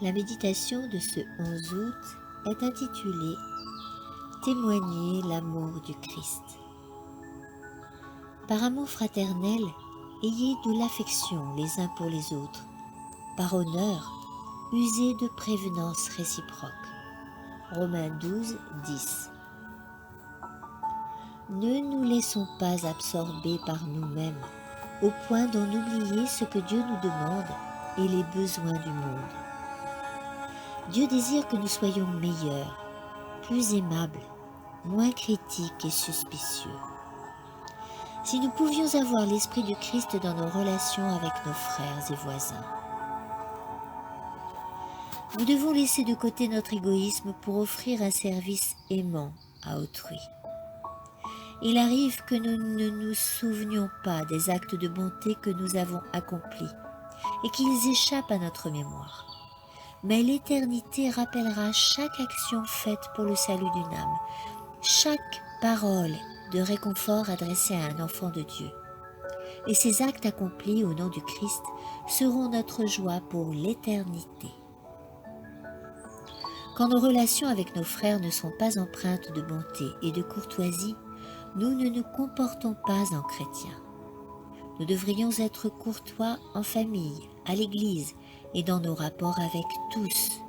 La méditation de ce 11 août est intitulée « Témoigner l'amour du Christ ». Par amour fraternel, ayez de l'affection les uns pour les autres. Par honneur, usez de prévenance réciproque. Romains 12, 10. Ne nous laissons pas absorber par nous-mêmes, au point d'en oublier ce que Dieu nous demande et les besoins du monde. Dieu désire que nous soyons meilleurs, plus aimables, moins critiques et suspicieux. Si nous pouvions avoir l'Esprit du Christ dans nos relations avec nos frères et voisins. Nous devons laisser de côté notre égoïsme pour offrir un service aimant à autrui. Il arrive que nous ne nous souvenions pas des actes de bonté que nous avons accomplis et qu'ils échappent à notre mémoire. Mais l'éternité rappellera chaque action faite pour le salut d'une âme, chaque parole de réconfort adressée à un enfant de Dieu. Et ces actes accomplis au nom du Christ seront notre joie pour l'éternité. Quand nos relations avec nos frères ne sont pas empreintes de bonté et de courtoisie, nous ne nous comportons pas en chrétiens. Nous devrions être courtois en famille, à l'église et dans nos rapports avec tous.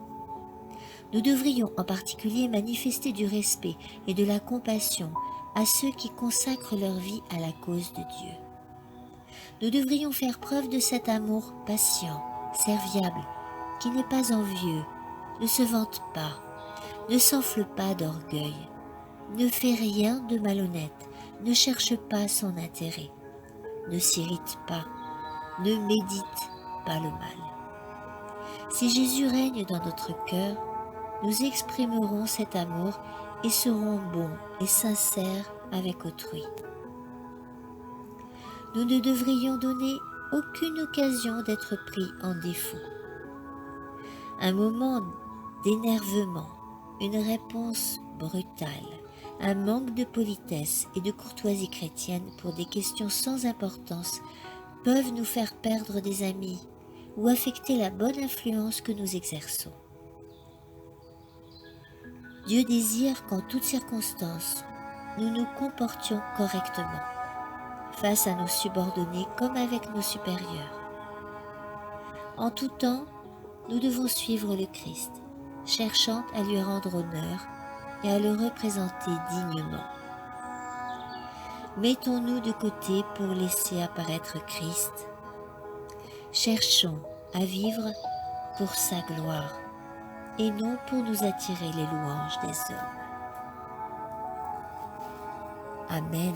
Nous devrions en particulier manifester du respect et de la compassion à ceux qui consacrent leur vie à la cause de Dieu. Nous devrions faire preuve de cet amour patient, serviable, qui n'est pas envieux, ne se vante pas, ne s'enfle pas d'orgueil, ne fait rien de malhonnête, ne cherche pas son intérêt, ne s'irrite pas, ne médite pas le mal. Si Jésus règne dans notre cœur, nous exprimerons cet amour et serons bons et sincères avec autrui. Nous ne devrions donner aucune occasion d'être pris en défaut. Un moment d'énervement, une réponse brutale, un manque de politesse et de courtoisie chrétienne pour des questions sans importance peuvent nous faire perdre des amis ou affecter la bonne influence que nous exerçons. Dieu désire qu'en toutes circonstances, nous nous comportions correctement, face à nos subordonnés comme avec nos supérieurs. En tout temps, nous devons suivre le Christ, cherchant à lui rendre honneur et à le représenter dignement. Mettons-nous de côté pour laisser apparaître Christ. Cherchons à vivre pour sa gloire et non pour nous attirer les louanges des hommes. Amen.